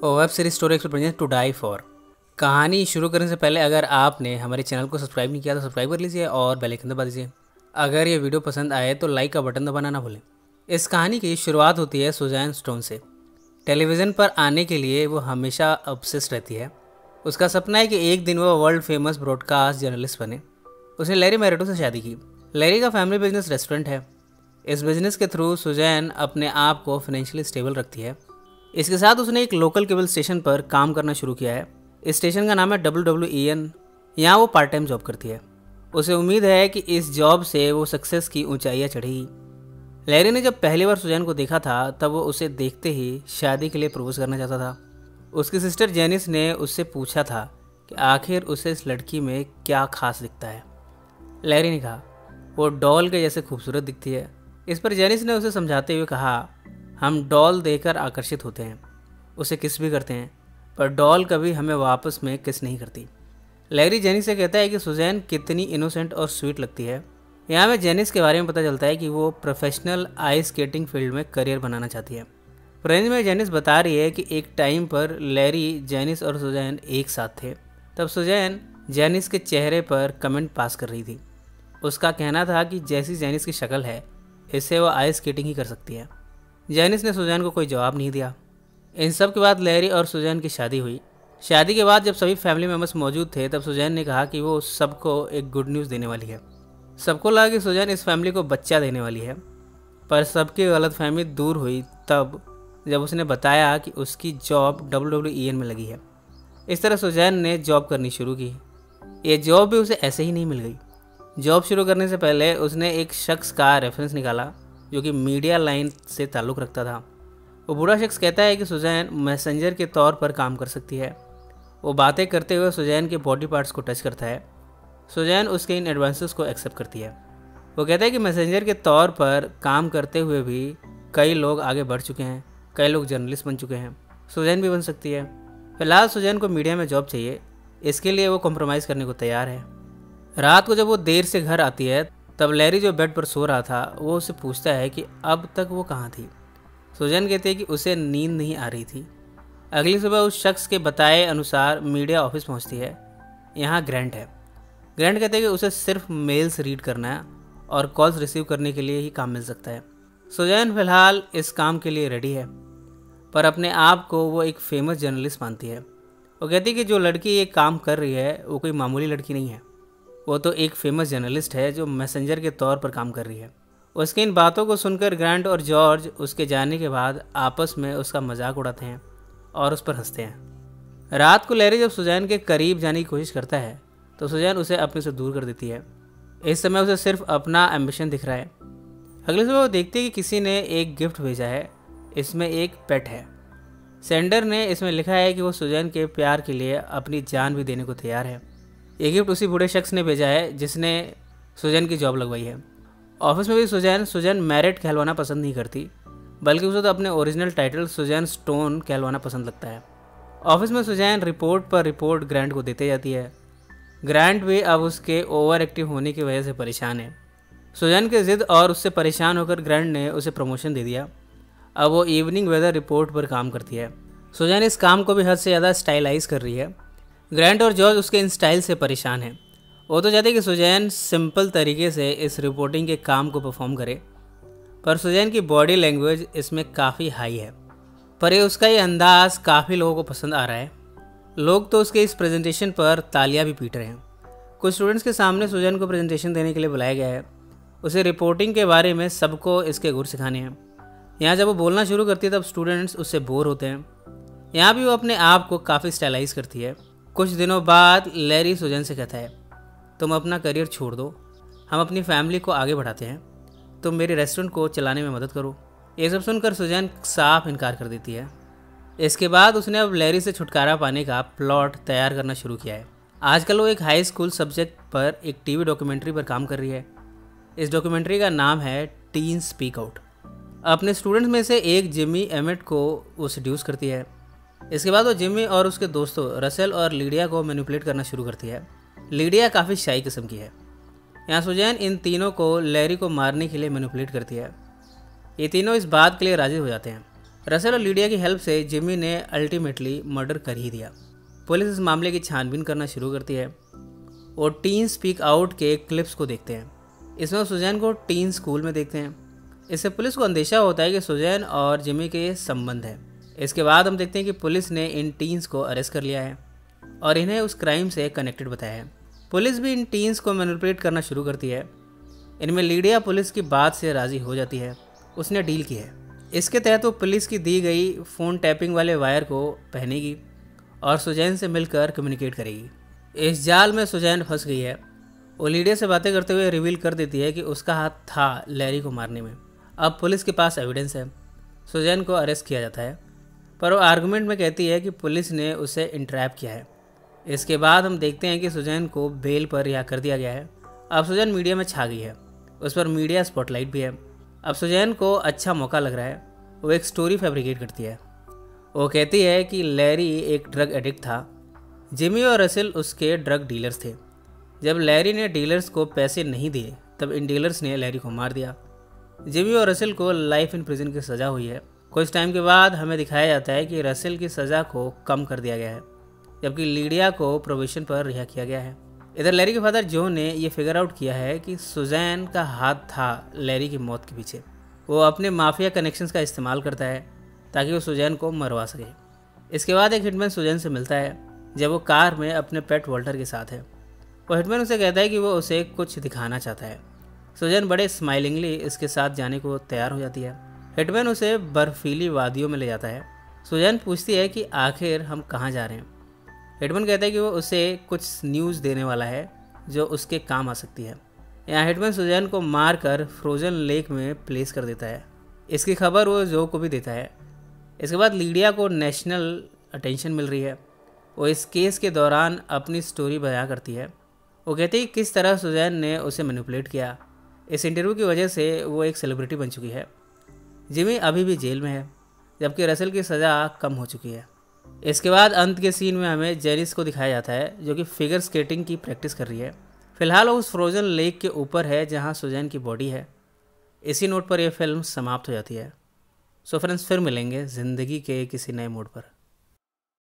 और web series story experience to die for. कहानी शुरू करने से पहले अगर आपने हमारे चैनल को सब्सक्राइब नहीं किया तो सब्सक्राइब कर लीजिए और बेल आइकन दबा दीजिए। अगर ये वीडियो पसंद आए तो लाइक का बटन दबाना ना भूलें। इस कहानी की शुरुआत होती है सुजैन स्टोन से। टेलीविज़न पर आने के लिए वो हमेशा ऑब्सेस्ड रहती है। उसका सपना है कि एक दिन वो वर्ल्ड फेमस ब्रॉडकास्ट जर्नलिस्ट बने। उसने लैरी मैरेटो से शादी की। लैरी का फैमिली बिजनेस रेस्टोरेंट है। इस बिजनेस के थ्रू सुजैन अपने आप को फाइनेंशियली स्टेबल रखती है। इसके साथ उसने एक लोकल केबल स्टेशन पर काम करना शुरू किया है। इस स्टेशन का नाम है WWEN। यहाँ वो पार्ट टाइम जॉब करती है। उसे उम्मीद है कि इस जॉब से वो सक्सेस की ऊंचाइयाँ चढ़ेगी। लैरी ने जब पहली बार सुजैन को देखा था तब वो उसे देखते ही शादी के लिए प्रपोज करना चाहता था। उसकी सिस्टर जेनिस ने उससे पूछा था कि आखिर उसे इस लड़की में क्या खास दिखता है। लैरी ने कहा वो डॉल के जैसे खूबसूरत दिखती है। इस पर जेनिस ने उसे समझाते हुए कहा हम डॉल देखकर आकर्षित होते हैं, उसे किस भी करते हैं, पर डॉल कभी हमें वापस में किस नहीं करती। लैरी जेनिस से कहता है कि सुजैन कितनी इनोसेंट और स्वीट लगती है। यहाँ में जेनिस के बारे में पता चलता है कि वो प्रोफेशनल आइस स्केटिंग फील्ड में करियर बनाना चाहती है। फ्रेंच में जेनिस बता रही है कि एक टाइम पर लैरी, जेनिस और सुजैन एक साथ थे। तब सुजैन जेनिस के चेहरे पर कमेंट पास कर रही थी। उसका कहना था कि जैसी जेनिस की शक्ल है इससे वो आइस स्केटिंग ही कर सकती है। जेनिस ने सुजैन को कोई जवाब नहीं दिया। इन सब के बाद लैरी और सुजैन की शादी हुई। शादी के बाद जब सभी फैमिली मेम्बर्स मौजूद थे तब सुजैन ने कहा कि वो सबको एक गुड न्यूज़ देने वाली है। सबको लगा कि सुजैन इस फैमिली को बच्चा देने वाली है, पर सबकी गलतफहमी दूर हुई तब जब उसने बताया कि उसकी जॉब WWEN में लगी है। इस तरह सुजैन ने जॉब करनी शुरू की। ये जॉब भी उसे ऐसे ही नहीं मिल गई। जॉब शुरू करने से पहले उसने एक शख्स का रेफरेंस निकाला जो कि मीडिया लाइन से ताल्लुक़ रखता था। वो बूढ़ा शख्स कहता है कि सुजैन मैसेंजर के तौर पर काम कर सकती है। वो बातें करते हुए सुजैन के बॉडी पार्ट्स को टच करता है। सुजैन उसके इन एडवांसेस को एक्सेप्ट करती है। वो कहता है कि मैसेंजर के तौर पर काम करते हुए भी कई लोग आगे बढ़ चुके हैं, कई लोग जर्नलिस्ट बन चुके हैं, सुजैन भी बन सकती है। फिलहाल सुजैन को मीडिया में जॉब चाहिए, इसके लिए वो कॉम्प्रोमाइज़ करने को तैयार है। रात को जब वो देर से घर आती है तब लैरी जो बेड पर सो रहा था वो उससे पूछता है कि अब तक वो कहाँ थी। सुजैन कहती है कि उसे नींद नहीं आ रही थी। अगली सुबह उस शख्स के बताए अनुसार मीडिया ऑफिस पहुंचती है। यहाँ ग्रैंट है। ग्रैंट कहते हैं कि उसे सिर्फ मेल्स रीड करना है और कॉल्स रिसीव करने के लिए ही काम मिल सकता है। सुजैन फिलहाल इस काम के लिए रेडी है, पर अपने आप को वो एक फेमस जर्नलिस्ट मानती है। वो कहती है कि जो लड़की ये काम कर रही है वो कोई मामूली लड़की नहीं है, वो तो एक फेमस जर्नलिस्ट है जो मैसेंजर के तौर पर काम कर रही है। उसकी इन बातों को सुनकर ग्रांट और जॉर्ज उसके जाने के बाद आपस में उसका मजाक उड़ाते हैं और उस पर हंसते हैं। रात को लैरी जब सुजैन के करीब जाने की कोशिश करता है तो सुजैन उसे अपने से दूर कर देती है। इस समय उसे सिर्फ अपना एम्बिशन दिख रहा है। अगले सुबह वो देखती है कि किसी ने एक गिफ्ट भेजा है। इसमें एक पेट है। सेंडर ने इसमें लिखा है कि वो सुजैन के प्यार के लिए अपनी जान भी देने को तैयार है। ये गिफ्ट उसी बूढ़े शख्स ने भेजा है जिसने सुजैन की जॉब लगवाई है। ऑफिस में भी सुजैन मैरिट कहलवाना पसंद नहीं करती, बल्कि उसे तो अपने ओरिजिनल टाइटल सुजैन स्टोन कहलवाना पसंद लगता है। ऑफिस में सुजैन रिपोर्ट पर रिपोर्ट ग्रांट को देते जाती है। ग्रांट भी अब उसके ओवर एक्टिव होने की वजह से परेशान है। सुजैन की ज़िद और उससे परेशान होकर ग्रांट ने उसे प्रमोशन दे दिया। अब वो इवनिंग वेदर रिपोर्ट पर काम करती है। सुजैन इस काम को भी हद से ज़्यादा स्टाइलाइज कर रही है। ग्रांट और जॉर्ज उसके इन स्टाइल से परेशान हैं। वो तो चाहते कि सुजैन सिंपल तरीके से इस रिपोर्टिंग के काम को परफॉर्म करे, पर सुजैन की बॉडी लैंग्वेज इसमें काफ़ी हाई है। पर उसका ये अंदाज़ काफ़ी लोगों को पसंद आ रहा है। लोग तो उसके इस प्रेजेंटेशन पर तालियां भी पीट रहे हैं। कुछ स्टूडेंट्स के सामने सुजैन को प्रेजेंटेशन देने के लिए बुलाया गया है। उसे रिपोर्टिंग के बारे में सबको इसके गुर सिखाने हैं। यहाँ जब वो बोलना शुरू करती है तब स्टूडेंट्स उससे बोर होते हैं। यहाँ भी वो अपने आप को काफ़ी स्टाइलाइज करती है। कुछ दिनों बाद लैरी सुजैन से कहता है तुम अपना करियर छोड़ दो, हम अपनी फैमिली को आगे बढ़ाते हैं, तुम मेरे रेस्टोरेंट को चलाने में मदद करो। ये सब सुनकर सुजैन साफ इनकार कर देती है। इसके बाद उसने अब लैरी से छुटकारा पाने का प्लॉट तैयार करना शुरू किया है। आजकल वो एक हाई स्कूल सब्जेक्ट पर एक टीवी डॉक्यूमेंट्री पर काम कर रही है। इस डॉक्यूमेंट्री का नाम है टीन स्पीक आउट। अपने स्टूडेंट्स में से एक जिमी एमेट को वो सेड्यूस करती है। इसके बाद वो जिमी और उसके दोस्तों रसेल और लीडिया को मैनिपुलेट करना शुरू करती है। लीडिया काफ़ी शाई किस्म की है। यहाँ सुजैन इन तीनों को लैरी को मारने के लिए मैनिपुलेट करती है। ये तीनों इस बात के लिए राजी हो जाते हैं। रसेल और लीडिया की हेल्प से जिमी ने अल्टीमेटली मर्डर कर ही दिया। पुलिस इस मामले की छानबीन करना शुरू करती है और टीन स्पीक आउट के क्लिप्स को देखते हैं। इसमें वो सुजैन को टीन स्कूल में देखते हैं। इससे पुलिस को अंदेशा होता है कि सुजैन और जिमी के संबंध है। इसके बाद हम देखते हैं कि पुलिस ने इन टीन्स को अरेस्ट कर लिया है और इन्हें उस क्राइम से कनेक्टेड बताया है। पुलिस भी इन टीन्स को मैनिपुलेट करना शुरू करती है। इनमें लीडिया पुलिस की बात से राज़ी हो जाती है, उसने डील की है। इसके तहत वो पुलिस की दी गई फ़ोन टैपिंग वाले वायर को पहनेगी और सुजैन से मिलकर कम्युनिकेट करेगी। इस जाल में सुजैन फंस गई है। वो लीडिया से बातें करते हुए रिवील कर देती है कि उसका हाथ था लैरी को मारने में। अब पुलिस के पास एविडेंस है। सुजैन को अरेस्ट किया जाता है, पर वो आर्गुमेंट में कहती है कि पुलिस ने उसे इंट्रैप किया है। इसके बाद हम देखते हैं कि सुजैन को बेल पर रिहा कर दिया गया है। अब सुजैन मीडिया में छा गई है, उस पर मीडिया स्पॉटलाइट भी है। अब सुजैन को अच्छा मौका लग रहा है। वो एक स्टोरी फैब्रिकेट करती है। वो कहती है कि लैरी एक ड्रग एडिक्ट था, जिमी और रसेल उसके ड्रग डीलर्स थे। जब लैरी ने डीलर्स को पैसे नहीं दिए तब इन डीलर्स ने लैरी को मार दिया। जिमी और रसेल को लाइफ इन प्रिजन की सज़ा हुई है। कुछ टाइम के बाद हमें दिखाया जाता है कि रसेल की सज़ा को कम कर दिया गया है, जबकि लीडिया को प्रोबेशन पर रिहा किया गया है। इधर लैरी के फादर जो ने ये फिगर आउट किया है कि सुजैन का हाथ था लैरी की मौत के पीछे। वो अपने माफिया कनेक्शंस का इस्तेमाल करता है ताकि वो सुजैन को मरवा सके। इसके बाद एक हिटमैन सुजैन से मिलता है जब वो कार में अपने पेट वॉल्टर के साथ है। वो हिटमैन उसे कहता है कि वो उसे कुछ दिखाना चाहता है। सुजैन बड़े स्माइलिंगली इसके साथ जाने को तैयार हो जाती है। हिटमैन उसे बर्फीली वादियों में ले जाता है। सुजैन पूछती है कि आखिर हम कहाँ जा रहे हैं। हिटमैन कहता है कि वो उसे कुछ न्यूज़ देने वाला है जो उसके काम आ सकती है। यहाँ हिटमैन सुजैन को मार कर फ्रोजन लेक में प्लेस कर देता है। इसकी खबर वो जो को भी देता है। इसके बाद लीडिया को नेशनल अटेंशन मिल रही है। वो इस केस के दौरान अपनी स्टोरी बयां करती है। वो कहती है कि किस तरह सुजैन ने उसे मैनिपुलेट किया। इस इंटरव्यू की वजह से वो एक सेलिब्रिटी बन चुकी है। जिमी अभी भी जेल में है, जबकि रसेल की सज़ा कम हो चुकी है। इसके बाद अंत के सीन में हमें जेनिस को दिखाया जाता है जो कि फिगर स्केटिंग की प्रैक्टिस कर रही है। फिलहाल वो उस फ्रोजन लेक के ऊपर है जहां सुजैन की बॉडी है। इसी नोट पर यह फिल्म समाप्त हो जाती है। सो फ्रेंड्स, फिर मिलेंगे ज़िंदगी के किसी नए मोड़ पर।